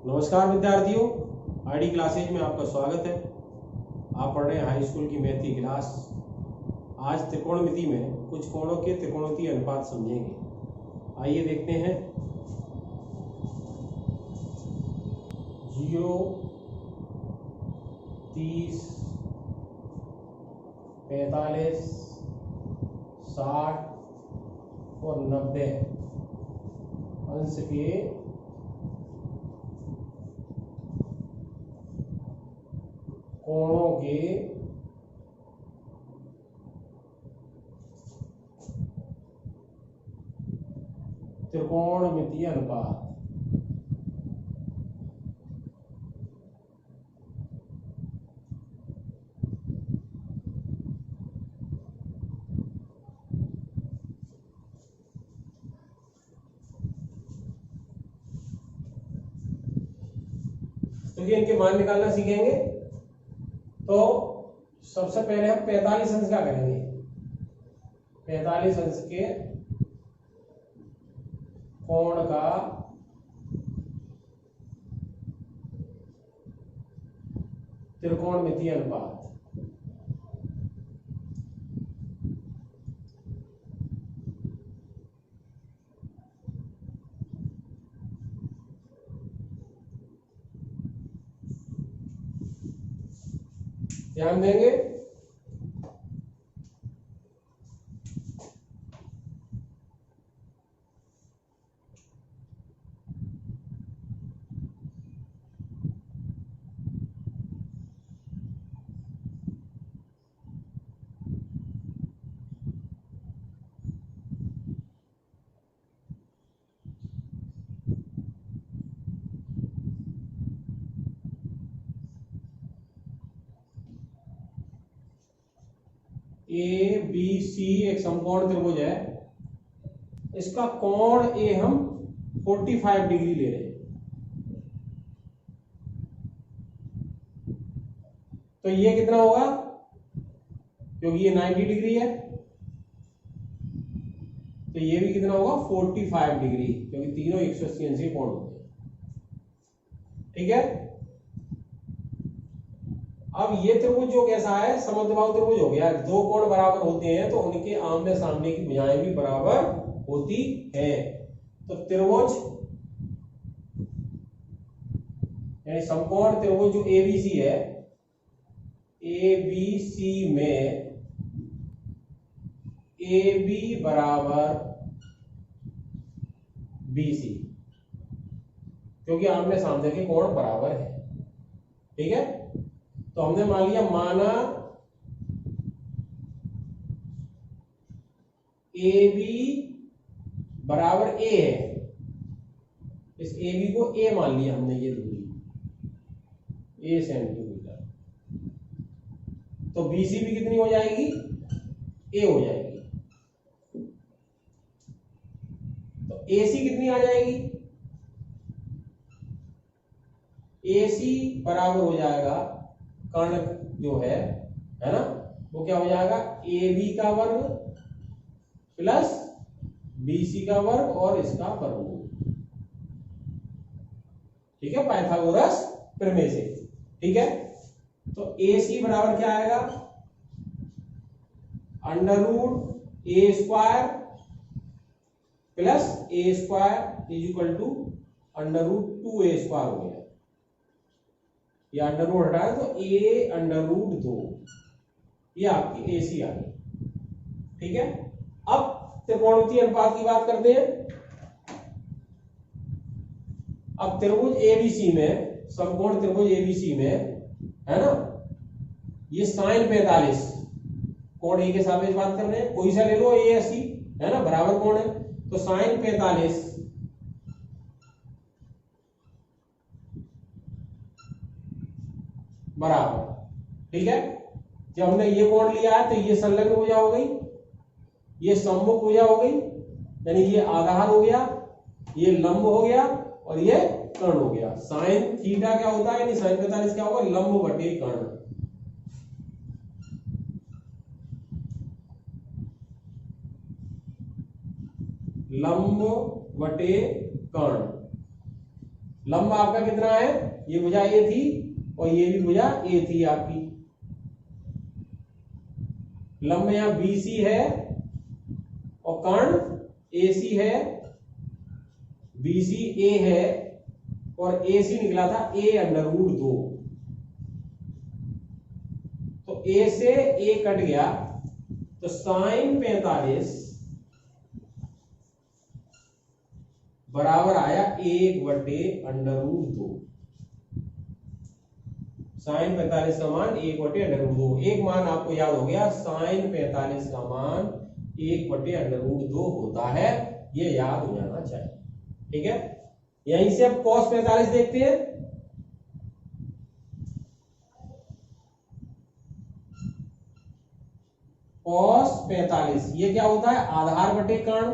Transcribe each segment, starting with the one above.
नमस्कार विद्यार्थियों, ID classes में आपका स्वागत है। आप पढ़ रहे हैं हाई स्कूल की मैथ की क्लास। आज त्रिकोणमिति में कुछ कोणों के त्रिकोणमितीय अनुपात समझेंगे। आइए देखते हैं। 0, 30, 45, 60 और 90 अंश के कोणों के त्रिकोणमितीय अनुपात। तो ये इनके मान निकालना सीखेंगे। तो सबसे पहले हम 45 अंश का करेंगे। 45 अंश के कोण का त्रिकोणमितीय अनुपात। ध्यान देंगे। ए बी सी एक समकोण त्रिभुज है। इसका कोण ए हम 45 डिग्री ले रहे हैं। तो ये कितना होगा, क्योंकि ये 90 डिग्री है तो ये भी कितना होगा 45 डिग्री, क्योंकि तीनों 180 अंश के कोण होते हैं। ठीक है। अब ये त्रिभुज जो कैसा है, समद्विबाहु त्रिभुज हो गया। दो कोण बराबर होते हैं तो उनके आमने सामने की भुजाएं भी बराबर होती है। तो त्रिभुज यानी समकोण त्रिभुज जो एबीसी है, एबीसी में AB बराबर BC, क्योंकि आमने सामने के कोण बराबर है। ठीक है। तो हमने मान लिया, माना AB बराबर A है। इस AB को A मान लिया हमने, ये दूरी A सेंटीमीटर। तो BC भी कितनी हो जाएगी, A हो जाएगी। तो AC कितनी आ जाएगी, AC बराबर हो जाएगा कर्ण जो है ना, वो क्या हो जाएगा, AB का वर्ग प्लस BC का वर्ग और इसका वर्गमूल। ठीक है, पाइथागोरस प्रमेय से। ठीक है। तो AC बराबर क्या आएगा, √A² plus A² equal to √2A² हो गया। या अंडर रूट हटाए तो A√2, ये आपकी AC आ गई। ठीक है। अब त्रिकोणमितीय अनुपात की बात करते हैं। अब त्रिभुज ABC में, समकोण त्रिभुज ABC में है ना, ये sin 45 कोण A के सापेक्ष बात कर रहे हैं। कोई सा ले लो, A80 है ना, बराबर कोण है। तो sin 45 बराबर, ठीक है, जब हमने ये कोण लिया है तो ये संलग्न भुजा हो गई, ये सम्मुख भुजा हो गई, यानी ये आधार हो गया, ये लंब हो गया और ये कर्ण हो गया। साइन थीटा क्या होता है, यानी साइन 45 क्या होगा, लंब बटे कर्ण। लंब बटे कर्ण। लंब आपका कितना है, ये भुजा ए थी और ये भी भुजा ए थी आपकी। लंब यहां बीसी है और कर्ण एसी है, बीसी ए है और एसी निकला था ए अंडर रूट 2। तो ए से ए कट गया तो साइन 45 बराबर आया 1/√2। साइन 45 का मान 1/√2। एक मान आपको याद हो गया, साइन 45 का मान 1/√2 होता है, ये याद हो जाना चाहिए। ठीक है, यहीं से अब cos 45 देखते हैं। cos 45 ये क्या होता है, आधार बटे कर्ण।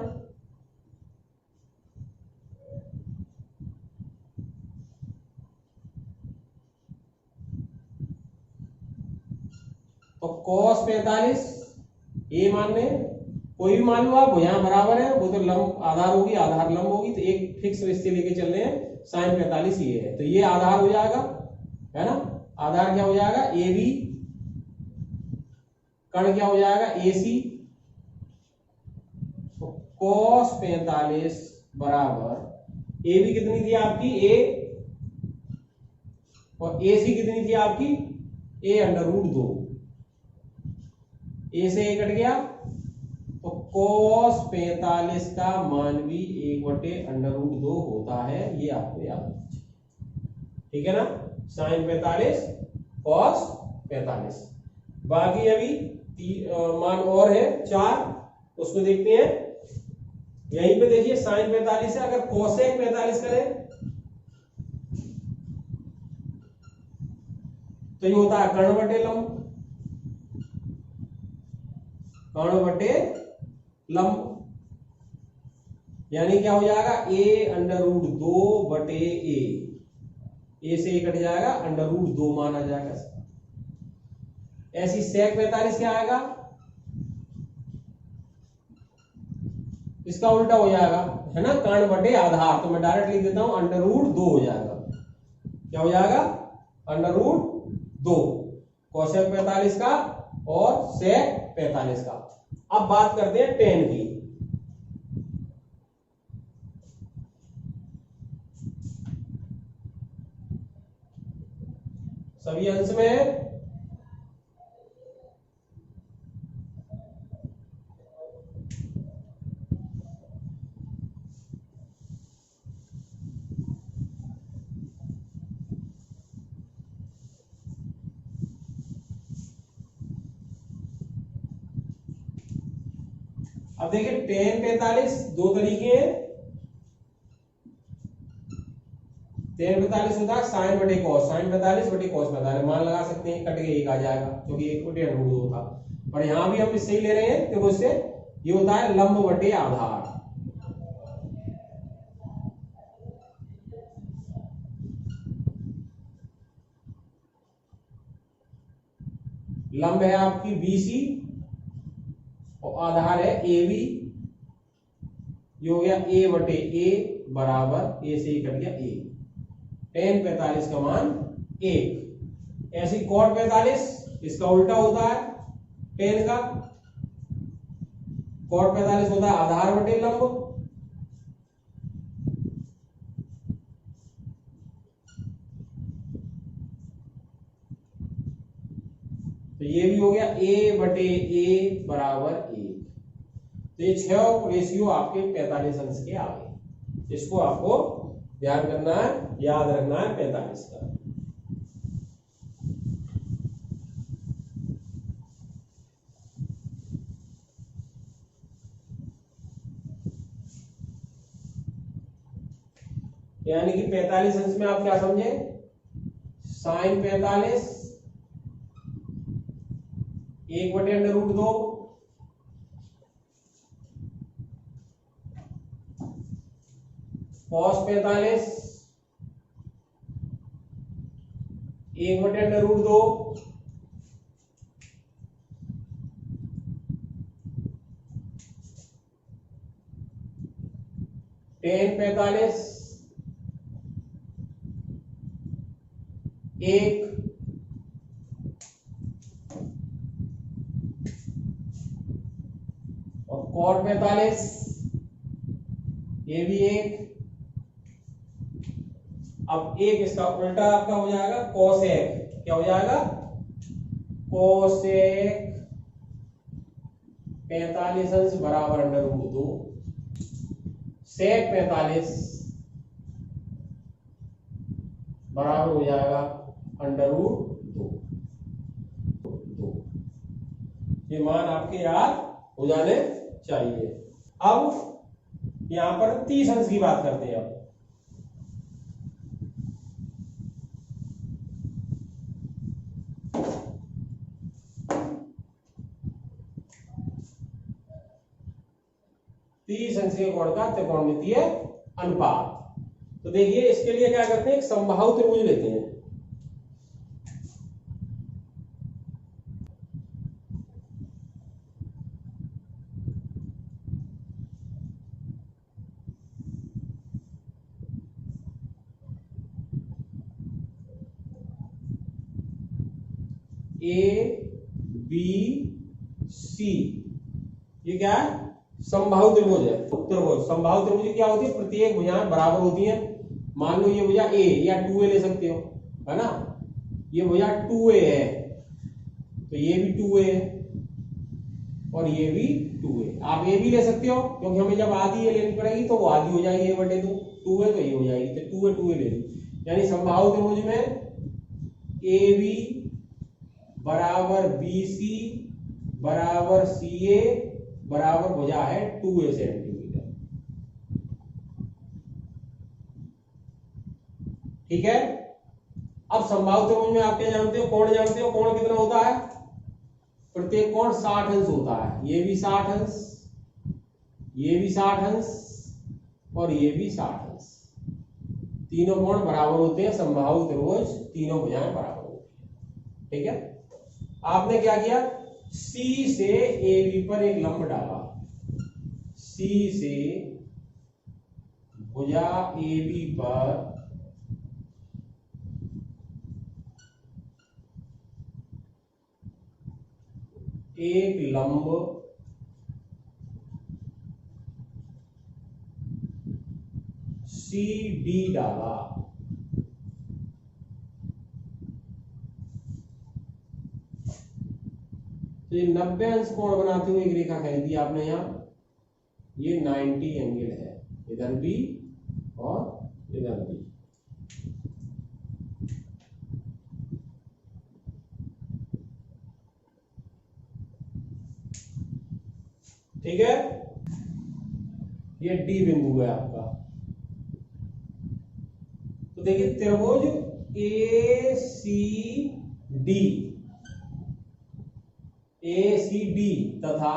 तो cos 45 ये मान लें, कोई भी मान लो आप, यहां बराबर है, वो तो लंब आधार होगी, आधार लंब होगी, तो एक फिक्स रिश्ते लेके चल रहे हैं। साइन 45 ये है, तो ये आधार हो जाएगा, है ना। आधार क्या हो जाएगा, ए बी, कर्ण क्या हो जाएगा, ए सी। तो cos 45 बराबर ए बी कितनी थी आपकी, ए, और ए सी कितनी थी आपकी, a√2। ए से ए कट गया तो cos 45 का मान भी 1/√2 होता है, ये आपको याद रखना चाहिए। ठीक है ना, साइन 45 cos 45। बाकी अभी मान और है 4, उसको देखते हैं। यहीं पे देखिए साइन 45 है, अगर कोसेक 45 करें तो ये होता है कर्ण बटे लंब, कर्ण बटे लंब, यानी क्या हो जाएगा, a√2 बटे ए से ए कट जाएगा, √2 माना जाएगा। ऐसी सेक 45 क्या आएगा, इसका उल्टा हो जाएगा, है ना, कर्ण बटे आधार। तो मैं डायरेक्ट लिख देता हूं, √2 हो जाएगा। क्या हो जाएगा, √2 कोसेक 45 का और सेक 45 का। अब बात करते हैं टेन की। सभी अंश में अब देखिए टेन 45 दो तरीके हैं। टेन 45 होता है साइन बटे कॉस, साइन 45 बटे कॉस 45, मान लगा सकते हैं, कट के एक आ जाएगा क्योंकि 1/√2 था। और यहां भी हम इससे ही ले रहे हैं क्योंकि उससे ये होता है लंब बटे आधार। लंब है आपकी BC और आधार है AB, ये हो गया a/a बराबर ए से कट गया ए। टेन 45 का मान 1। ऐसी कॉट 45 इसका उल्टा होता है टेन का, कॉट 45 होता है आधार बटे लंब। तो ये भी हो गया a/a बराबर 1। तो ये 6 रेशियो आपके 45 अंश के आ गए। इसको आपको ध्यान करना है, याद रखना है 45 का। यानी कि 45 अंश में आप क्या समझे, साइन 45 1/√2 कॉस 45 1/√2 टेन 45 1, और cot 45 ये भी 1। अब एक इसका उल्टा आपका हो जाएगा कोसेक, क्या हो जाएगा कोसेक 45 अंश बराबर √2, सेक 45 बराबर हो जाएगा √2। ये मान आपके याद हो जाने चाहिए। अब यहां पर 30 अंश की बात करते हैं। अब 30 अंश के कोण का त्रिकोणमितीय अनुपात। तो देखिए इसके लिए क्या करते हैं, एक समबाहु त्रिभुज लेते हैं। ए बी सी, ये क्या है समबाहु त्रिभुज है। त्रिभुज समबाहु त्रिभुज क्या होती है, प्रत्येक भुजाएं बराबर होती हैं। मान लो ये भुजा ए या 2a ले सकते हो, है ना। ये भुजा 2a है तो ये भी 2a है और ये भी 2a। आप ए भी ले सकते हो क्योंकि हमें जब आधी ए लेनी पड़ेगी तो वो आधी हो जाएगी a/2, 2a तो ये हो जाएगी, तो 2a ले ली। यानी समबाहु त्रिभुज में ए बी बराबर BC बराबर CA बराबर भुजा है 2a सेंटीमीटर। ठीक है। अब समबाहु त्रिभुज में आप क्या जानते हो, कोण जानते हो। कोण कितना होता है, प्रत्येक कोण 60 अंश होता है। ये भी 60 अंश, ये भी 60 अंश और ये भी 60 अंश। तीनों कोण बराबर होते हैं समबाहु त्रिभुज, तीनों भुजाएं बराबर होती है। ठीक है। आपने क्या किया, C से AB पर एक लंब डाला, C से भुजा AB पर एक लंब CD डाला। तो ये 90 अंश कोण बनाते हुए एक रेखा खींच दी आपने यहां। ये 90 एंगल है, इधर भी और इधर भी। ठीक है। ये D बिंदु है आपका। तो देखिए त्रिभुज ACD तथा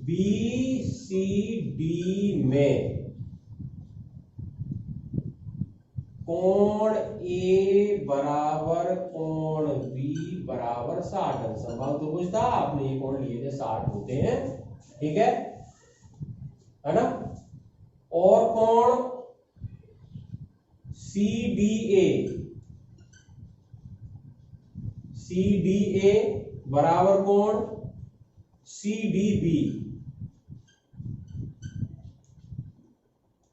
BCD में कोण A बराबर कोण B बराबर 60 अंश। समबाहु त्रिभुज था, आपने ये कोण लिए थे 60 होते हैं। ठीक है ना। और कोण CDA बराबर कोण CDB।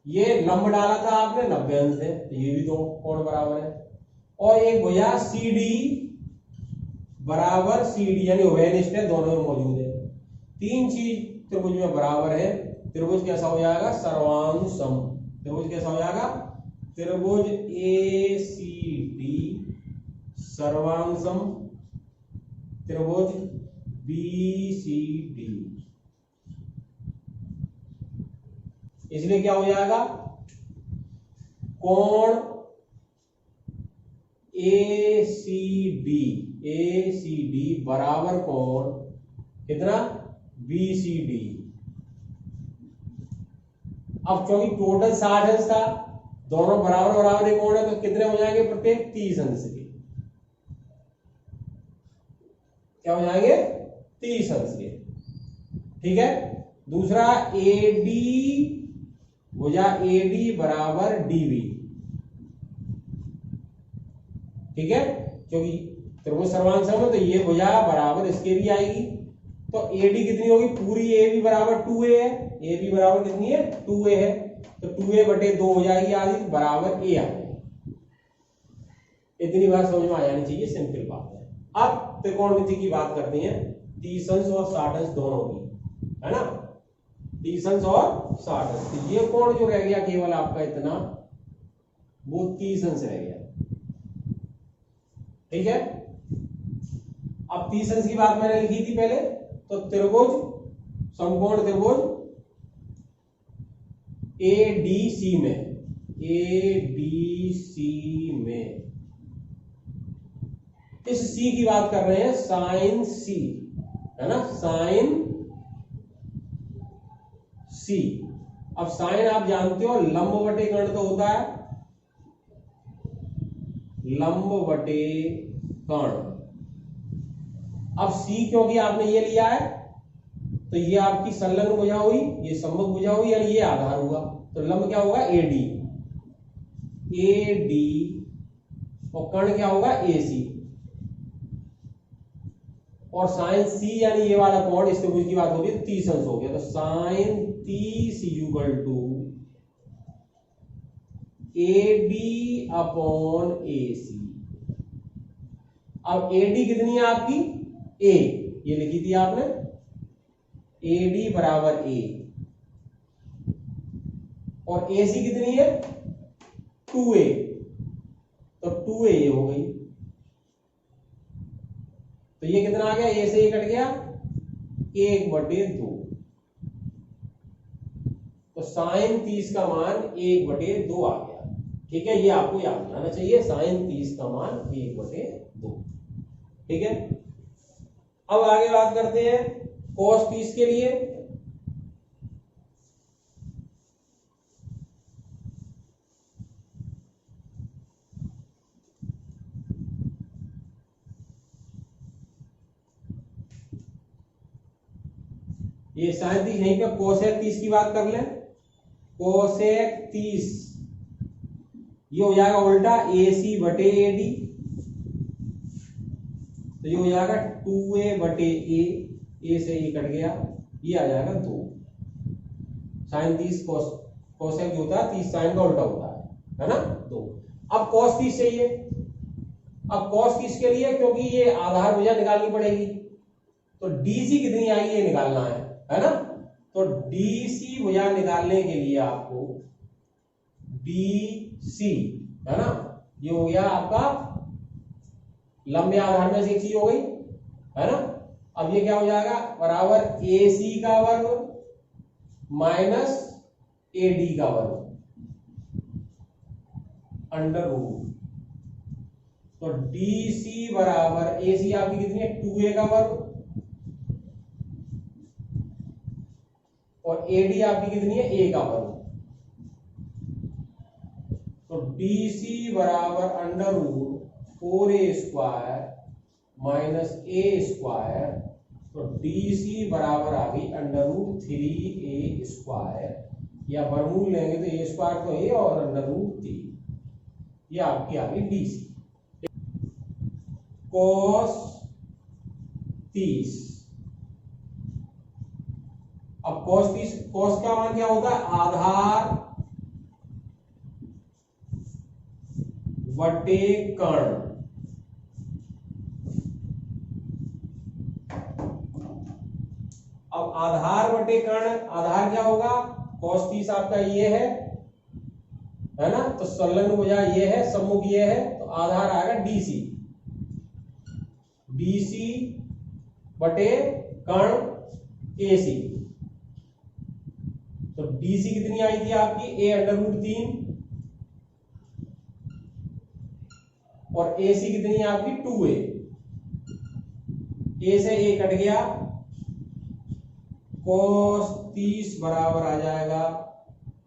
ये लंब डाला था आपने 90 अंश है, तो ये भी दो कोण बराबर है। और एक भुजा CD बराबर CD यानी उभयनिष्ठ है, दोनों में मौजूद है। तीन चीज त्रिभुज में बराबर है। त्रिभुज कैसा हो जाएगा, सर्वानुसम। त्रिभुज कैसा हो जाएगा, त्रिभुज ACD सर्वानुसम त्रिभुज BCD। इसलिए क्या हो जाएगा, कोण ACD बराबर कोण कितना BCD। अब क्योंकि टोटल 60 अंश था, दोनों बराबर बराबर कोण है, तो कितने हो जाएंगे प्रत्येक 30 अंश के। क्या हो जाएंगे 30 अंश के। ठीक है। दूसरा AD भुजा AD बराबर DB। ठीक है, क्योंकि त्रिभुज सर्वांग सम है तो ये भुजा बराबर इसके भी आएगी। तो AD कितनी होगी, पूरी AB बराबर 2A है, AB बराबर कितनी है 2A है, तो 2A बटे 2 हो जाएगी आधी, बराबर A आ जाएगी। इतनी बात समझ में आ जानी चाहिए, सिंपल बात है। अब त्रिकोणमिति की बात करते हैं, 30 अंश और 60 अंश दोनों की, है ना, 30 अंश और 60 अंश। तो ये कोण जो रह गया केवल आपका इतना, वो 30 अंश रह गया, ठीक है। अब 30 अंश की बात मैंने लिखी थी पहले, तो त्रिभुज, समकोण त्रिभुज ADC में, ADC में इस C की बात कर रहे हैं, साइन C, है ना, साइन C। अब साइन आप जानते हो लंब बटे कर्ण तो होता है, लंब बटे कर्ण। अब C क्योंकि आपने ये लिया है तो ये आपकी संलग्न भुजा हुई, ये सम्मुख भुजा हुई, यानी ये आधार हुआ, तो लंब क्या होगा AD, AD, और कर्ण क्या होगा AC, और साइन C यानी ये वाला कोण, इस त्रिभुज की बात होगी तो 30 अंश हो गया, तो sine 30 equal to AD upon AC। अब AD कितनी है आपकी A, ये लिखी थी आपने, AD बराबर A, और AC कितनी है 2A, तो 2A ये हो गई, तो ये कितना आ गया, A से A कट गया, 1/2, तो साइन 30 का मान 1/2 आ गया, ठीक है। ये आपको याद रखना चाहिए, साइन 30 का मान 1/2, ठीक है। अब आगे बात करते हैं cos 30 के लिए। ये साइन 30 यहीं पे कोसेक 30 की बात कर ले, कोसेक 30 ये हो जाएगा उल्टा AC बटे AD, तो ये हो जाएगा 2A बटे A से A कट गया, ये आ जाएगा 2। साइन 30 कोसेक जो होता है 30 साइन का उल्टा होता है ना, 2। अब cos 30 चाहिए, अब cos 30 के लिए क्योंकि ये आधार भुजा निकालनी पड़ेगी, तो DC कितनी आई ये निकालना है ना, तो DC भुजा निकालने के लिए आपको DC, है ना, ये हो गया आपका लंबे आधार में से एक चीज हो गई, है ना। अब ये क्या हो जाएगा, बराबर AC का वर्ग माइनस AD का वर्ग अंडर रूट, तो DC बराबर AC आपकी कितनी है 2A का वर्ग, और AD आपकी कितनी है A का वर्ग, तो DC बराबर under root 4A square minus A square, तो DC बराबर आ गई अंडर रूट 3A स्क्वायर, या वर्गमूल लेंगे तो A स्क्वायर तो A और अंडर रूट 3, ये आपकी आ गई DC। cos 30, अब cos 30, cos का मान क्या होता है, आधार बटे कर्ण, अब आधार बटे कर्ण, आधार क्या होगा, cos 30 आपका ये है ना, तो संलग्न भुजा ये है, सम्मुख ये है, तो आधार आएगा DC, DC बटे कर्ण AC, तो DC कितनी आई थी आपकी A अंडर रूट 3, और AC कितनी है आपकी 2A, A से A कट गया, cos 30 बराबर आ जाएगा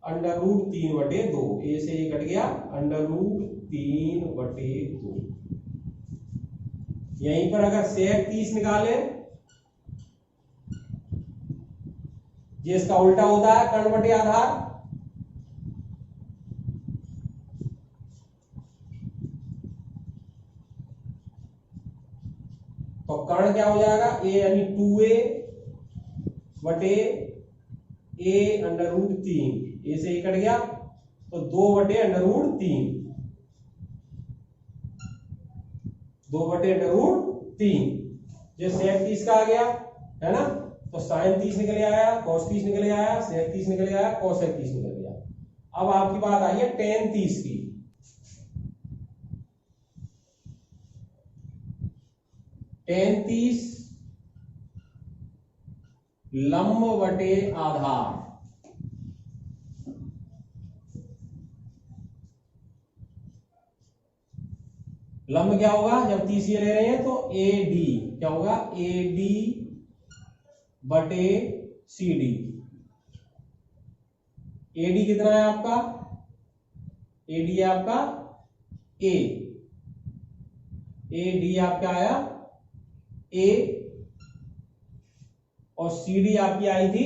अंडर रूट 3/2, A से A कट गया, अंडर रूट 3/2। यहीं पर अगर sec 30 निकाले, ये इसका उल्टा होता है कर्ण बटे आधार, तो कर्ण क्या हो जाएगा, ए यानी 2a बटे a अंडर रूट 3, ए से ए कट गया तो 2 बटे अंडर रूट 3, 2 बटे अंडर रूट 3। जो sec 30 का आ गया है ना, तो sin 30 निकल आया, cos 30 निकल आया, sec 30 निकल आया, cos 30 निकल गया। अब आपकी बात आई है tan 30 की। tan 30 लंब बटे आधार, लंब क्या होगा जब 30 ये ले रहे हैं तो AD क्या होगा, AD बटे CD। AD कितना है आपका, AD है आपका A, AD आपका आया A, और CD आपकी आई थी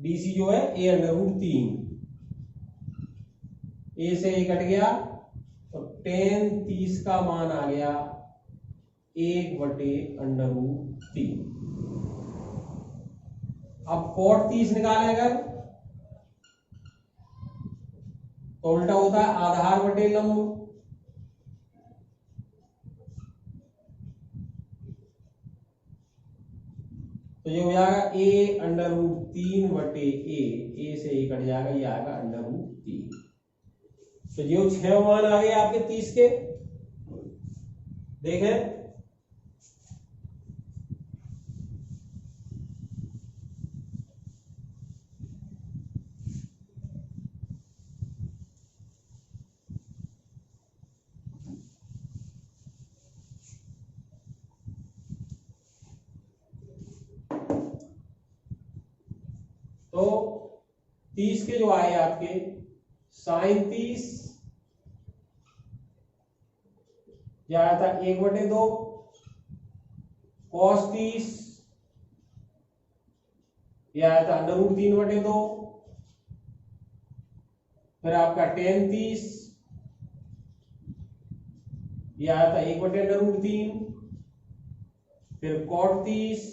DC जो है A अंडर रूट 3, A से A कट गया तो tan 30 का मान आ गया 1 बटे अंडर रूट 3। अब cot 30 निकालें अगर तो उल्टा होता है आधार बटे लंब, तो ये हो जाएगा a अंडर रूट 3 बटे a से a कट जाएगा, ये आएगा अंडर रूट 3। तो जो 6 मान आ गए आपके 30 के, देखें तो 30 के जो आए आपके sin 30 यह आया था 1 बटे 2, cos 30 यह आया था अंडर रूट 3 बटे 2, फिर आपका tan 30 यह आया था 1 बटे अंडर रूट 3, फिर cot 30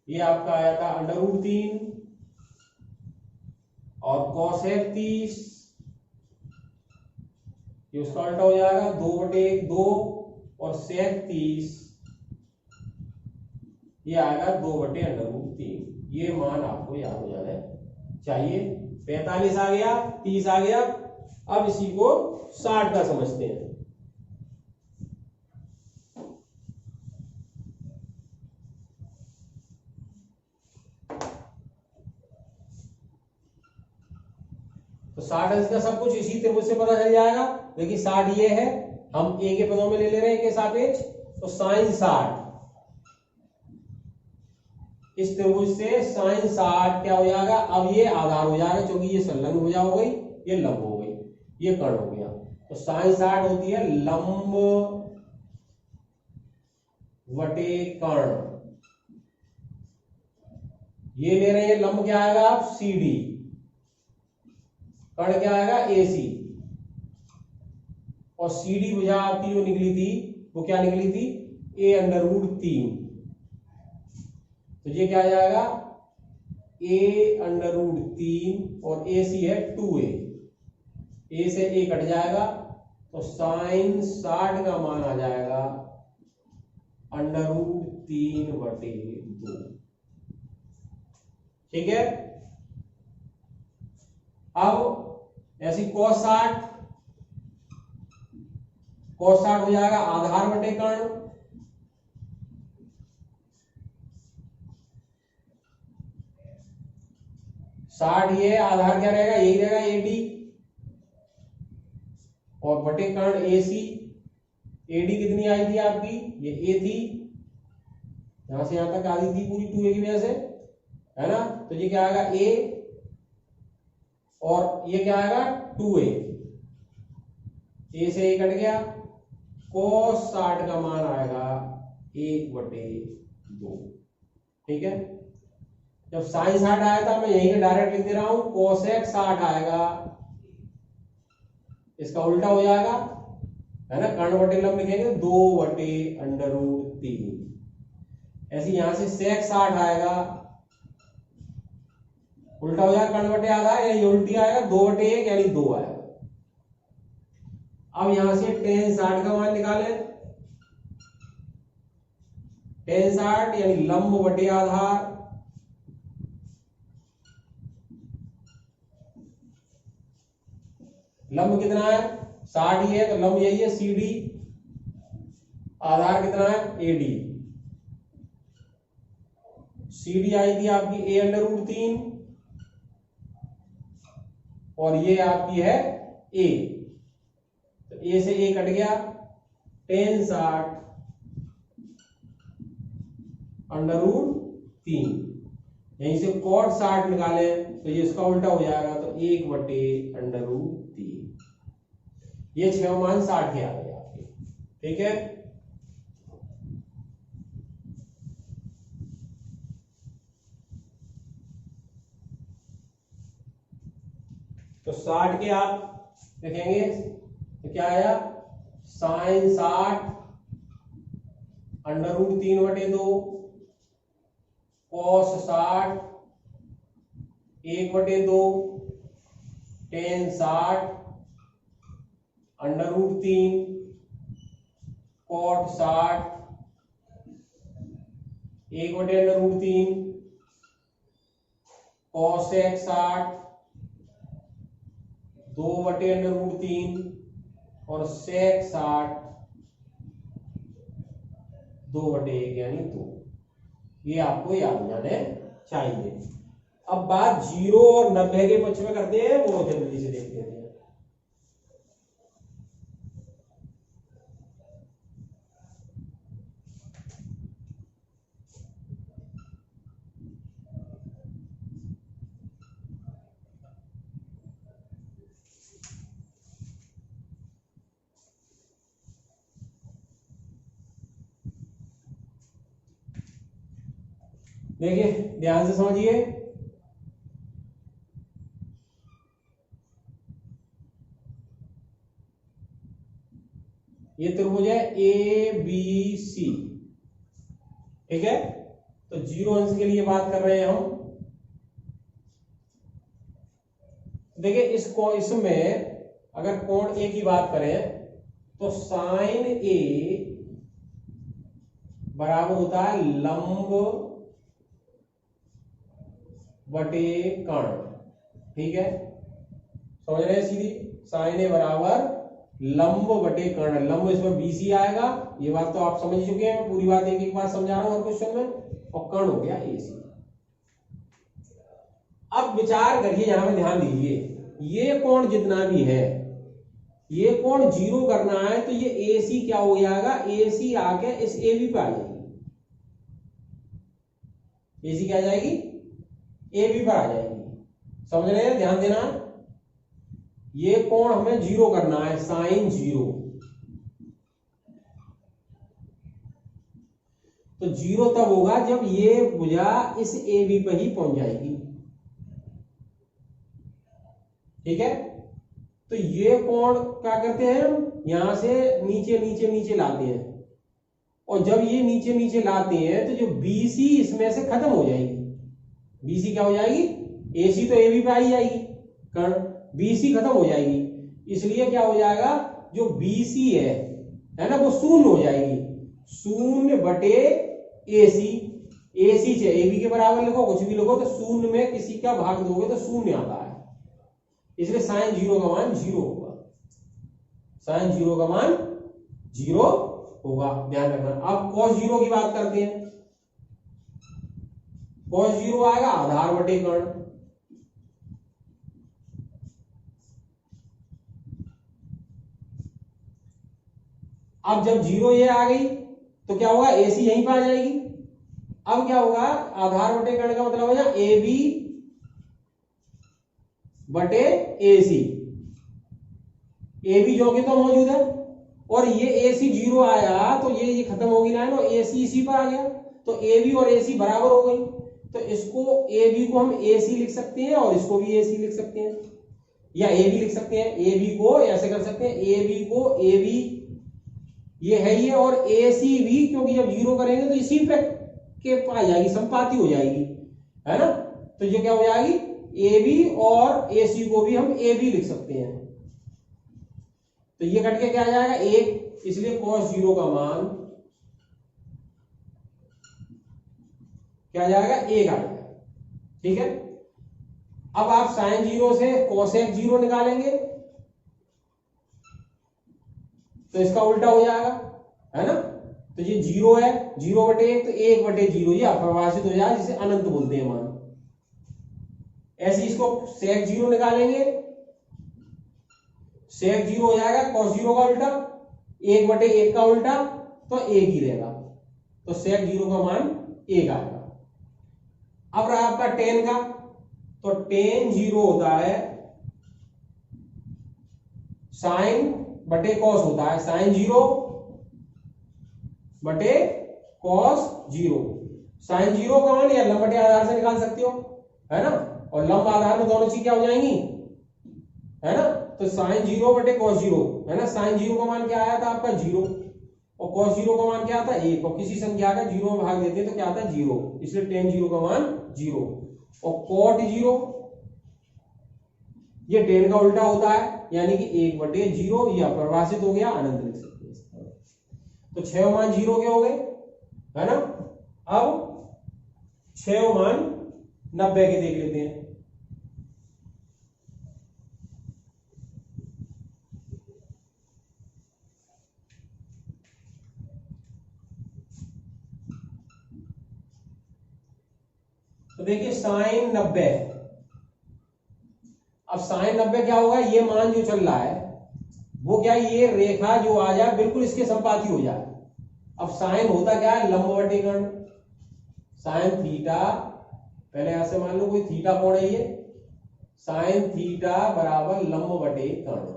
ये आपका आया था अंडर रूट 3, और cosec 30 ये उसका उल्टा हो जाएगा 2 बटे 2, और sec 30 ये आएगा 2 बटे अंडर रूट 3। ये मान आपको याद हो जाना चाहिए। 45 आ गया, 30 आ गया। अब इसी को 60 का समझते हैं। तो 60 का सब कुछ इसी त्रिभुज से पता चल जाएगा। देखिए 60 ये है, हम ए के पदों में ले ले रहे हैं के सापेक्ष, तो sin 60 इस त्रिभुज से sin 60 क्या हो जाएगा, अब ये आधार हो जाएगा क्योंकि ये संलग्न भुजा हो गई, ये लंब हो गई, ये कर्ण हो गया। तो sin 60 होती है लंब वटे कर्ण। ये ले रहे हैं लंब क्या आएगा आप CD, कर्ण क्या आएगा AC, और CD भुजा आपकी जो निकली थी वो क्या निकली थी A अंडर रूट 3। तो ये क्या आ जाएगा A अंडर रूट 3 और AC है 2A, A से A कट जाएगा तो sin 60 का मान आ जाएगा अंडर रूट 3 बटे 2। ठीक है। अब ऐसी cos 60 हो जाएगा आधार बटे कर्ण, साठ ये आधार क्या रहेगा, यही रहेगा AD, और बटे कर्ण AC। AD कितनी आई थी आपकी, ये A थी, यहां से यहां तक आधी थी पूरी 2A की वजह से, है ना। तो ये क्या आएगा A, और ये क्या आएगा 2A, A से A कट गया, cos 60 का मान आएगा 1 बटे 2। ठीक है। जब sin 60 आया था मैं यहीं पे डायरेक्ट लिख दे रहा हूं, cosec 60 आएगा, इसका उल्टा हो जाएगा है ना, कर्ण बटे लंब लिखेंगे 2/√3। ऐसे यहां से sec 60 आएगा, उल्टा हो जाएगा कर्ण बटे आधा, या ये उल्टी आएगा 2/1 यानी 2 आएगा। अब यहां से tan 60 का मान निकालें, tan 60 यानी लंब बटे आधार, लंब कितना है 60 ही है तो लंब यही है CD, आधार कितना है AD। CD आई थी आपकी a√3 और ये आपकी है A, तो A से A कट गया, tan 60 √3, यहीं से cot 60 निकालें तो ये इसका उल्टा हो जाएगा, तो 1/√3। ये 6 मान 60 के आ गए आपके, ठीक है। तो 60 के आप लिखेंगे तो क्या आया, sin 60 √3/2, cos 60 1/2, tan 60 √3, cot 60 1/√3, cosec 60 2/√3 और sec 60 2/1 यानी 2। ये आपको याद हो जाने चाहिए। अब बात 0 और 90 के पक्ष में करते हैं, वो जल्दी से देखते हैं। देखिए ध्यान से समझिए, ये त्रिभुज है ABC, ठीक है। तो 0 अंश के लिए बात कर रहे हैं हम। देखिए इसमें अगर कोण A की बात करें तो sin A बराबर होता है लंब बटे कर्ण, ठीक है, समझ रहे हैं सीधी। sin A बराबर लंब बटे कर्ण, लंब इसमें BC आएगा, ये बात तो आप समझ चुके हैं, पूरी बात एक एक बार समझा रहा हूं हर क्वेश्चन में, और कर्ण हो गया AC। अब विचार करिए, यहां पे ध्यान दीजिए, ये कोण जितना भी है, ये कोण 0 करना है तो ये AC क्या हो जाएगा, AC आके इस AB पे आ जाएगी, AC क्या आ जाएगी, AB पर आ जाएगी, समझ रहे हैं, ध्यान देना। ये कोण हमें 0 करना है, sin 0, तो 0 तब होगा जब ये भुजा इस AB पर ही पहुंच जाएगी, ठीक है। तो ये कोण क्या करते हैं हम, यहां से नीचे नीचे नीचे लाते हैं, और जब ये नीचे नीचे लाते हैं तो जो BC इसमें से खत्म हो जाएगी, BC क्या हो जाएगी, AC तो AB पे आई जाएगी, कर्ण BC खत्म हो जाएगी, इसलिए क्या हो जाएगा, जो BC है ना, वो शून्य हो जाएगी, 0/AC, AC से AB के बराबर लिखो, कुछ भी लिखो, तो शून्य में किसी का भाग दोगे तो शून्य आता है, इसलिए sin 0 का मान 0 होगा, sin 0 का मान 0 होगा, ध्यान रखना। अब cos 0 की बात करते हैं, cos 0 आएगा आधार बटे कर्ण, अब जब 0 ये आ गई तो क्या होगा, AC यहीं पर आ जाएगी। अब क्या होगा, आधार बटे कर्ण का मतलब है AB बटे AC, AB जो कि तो मौजूद है, और ये AC 0 आया तो ये खत्म होगी लाइन, और AC इसी पर आ गया, तो AB और AC बराबर हो गई, तो इसको AB को हम AC लिख सकते हैं और इसको भी AC लिख सकते हैं, या AB लिख सकते हैं, AB को ऐसे कर सकते हैं, AB को AB ये है ये, और ए सी भी, क्योंकि जब जीरो करेंगे तो इसी पे के आ जाएगी, संपाती हो जाएगी, है ना। तो ये क्या हो जाएगी, ए बी, और ए सी को भी हम ए बी लिख सकते हैं। तो ये कट के क्या आ जाएगा, एक, इसलिए cos जीरो का मान क्या आ जाएगा, एक आ जाएगा। ठीक है, अब आप साइन जीरो से कोसेक जीरो निकालेंगे तो इसका उल्टा हो जाएगा, है ना। तो ये जीरो है, जीरो बटे एक, तो एक बटे जीरो, ये अप्रवासित हो जाएगा, जिसे अनंत बोलते हैं मान। ऐसे इसको सेक जीरो निकालेंगे, सेक जीरो हो जाएगा कॉस जीरो का उल्टा, एक बटे एक का उल्टा, तो एक ही रहेगा, तो सेक जीरो का मान एक आएगा। अब रहा आपका टेन का, तो टेन जीरो होता है साइन बटे कॉस होता है, साइन जीरो बटे कॉस जीरो। साइन जीरो का मान या लंब बटे आधार से निकाल सकते हो, है ना, और लंब आधार में दोनों चीज क्या हो जाएंगी, है ना। तो साइन जीरो बटे कॉस जीरो, है ना, साइन जीरो का मान क्या आया था आपका, जीरो, और कॉस जीरो का मान क्या आता है, एक, और किसी संख्या का जीरो में भाग देते हैं तो क्या आता है, जीरो, इसलिए टेन जीरो का मान जीरो। और कॉट जीरो, ये टेन का उल्टा होता है, यानी कि एक बटे जीरो, यह अप्रवासित हो गया, अनंत लिख सकते हैं। तो 6 मान जीरो के हो गए, है ना। अब 6 मान 90 के देख लेते हैं। तो देखिए साइन 90, अब साइन 90 क्या होगा, ये मान जो चल रहा है वो क्या, ये रेखा जो आ जाए बिल्कुल इसके संपाती हो जाए। अब साइन होता क्या है, लंब बटे कर्ण, साइन थीटा, पहले ऐसे मान लो कोई थीटा कोण है ये, साइन थीटा बराबर लंब बटे कर्ण,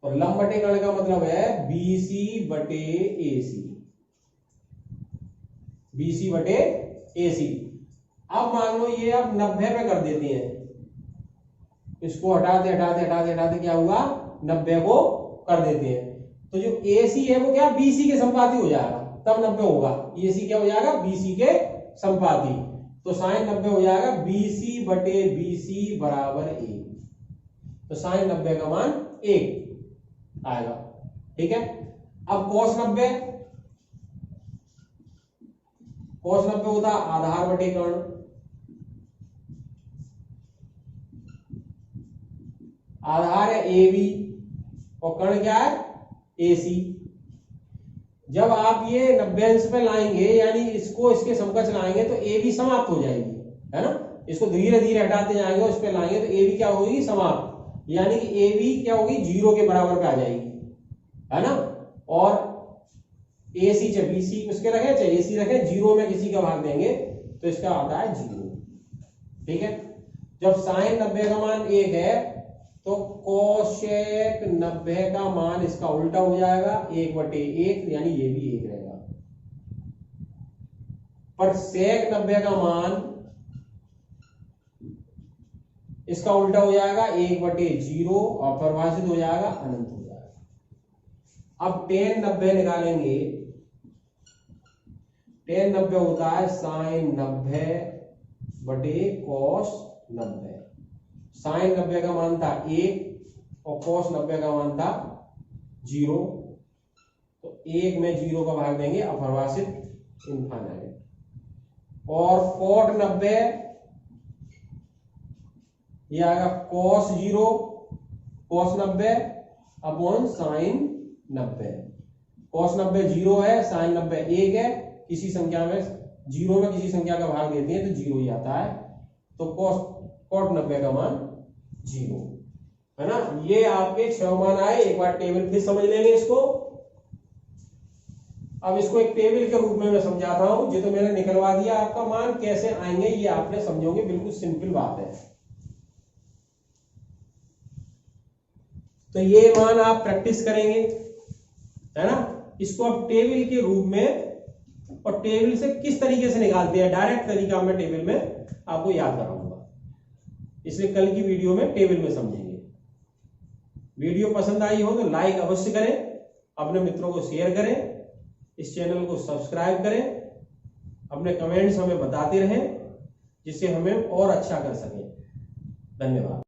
और लंब बटे कर्ण का मतलब है बीसी बटे एसी, बीसी बटे एसी। अब मान लो ये अब 90 पे कर देते हैं, इसको हटाते हटाते हटाते हटाते क्या हुआ, 90 को कर देते हैं, तो जो AC है वो क्या BC के संपाती हो जाएगा, तब 90 होगा। AC क्या हो जाएगा, BC के संपाती, तो साइन 90 हो जाएगा BC बटे BC बराबर 1, तो साइन 90 का मान 1 आएगा। ठीक है, अब cos 90, cos 90 होता आधार बटे कर्ण, आधार है AB और कर्ण क्या है AC। जब आप ये 90 अंश पे लाएंगे, यानी इसको इसके समकक्ष लाएंगे, तो AB समाप्त हो जाएगी, है ना। इसको धीरे धीरे हटाते जाएंगे, उस पे लाएंगे तो AB क्या होगी, समाप्त, यानी कि AB क्या होगी, जीरो के बराबर पे आ जाएगी, है ना। और AC चाहे BC उसके रखे चाहे AC रखे, जीरो में किसी का भाग देंगे तो इसका आता है जीरो। ठीक है, जब साइन 90 का मान 1 है तो कोशेक 90 का मान इसका उल्टा हो जाएगा, 1 बटे 1, यानी ये भी 1 रहेगा। पर सेक 90 का मान इसका उल्टा हो जाएगा, 1 बटे 0, और परिभाषित हो जाएगा, अनंत हो जाएगा। अब टेन 90 निकालेंगे, टेन 90 होता है साइन 90 बटे कॉस 90। साइन 90 का मान था 1 और कॉस 90 का मान था 0, तो 1 में 0 का भाग देंगे, अपरिभाषित, इनफाइनाइट। और कॉट 90 ये आएगा cos 0 cos 90 upon sine 90। Cos 90 0 है, साइन 90 1 है, किसी संख्या में 0 में किसी संख्या का भाग देते हैं तो 0 ही आता है, तो कॉट 90 का मान 0, है ना। ये आपके 6 मान आए। एक बार टेबल फिर समझ लेंगे इसको। अब इसको एक टेबल के रूप में मैं समझाता हूं, ये तो मैंने निकलवा दिया, आपका मान कैसे आएंगे ये आपने समझोगे, बिल्कुल सिंपल बात है। तो ये मान आप प्रैक्टिस करेंगे, है ना। इसको अब टेबल के रूप में, और टेबल से किस तरीके से निकालते हैं, डायरेक्ट तरीका मैं टेबल में आपको याद कराऊंगा, इसलिए कल की वीडियो में टेबल में समझेंगे। वीडियो पसंद आई हो तो लाइक अवश्य करें, अपने मित्रों को शेयर करें, इस चैनल को सब्सक्राइब करें, अपने कमेंट्स हमें बताते रहें जिससे हमें और अच्छा कर सकें। धन्यवाद।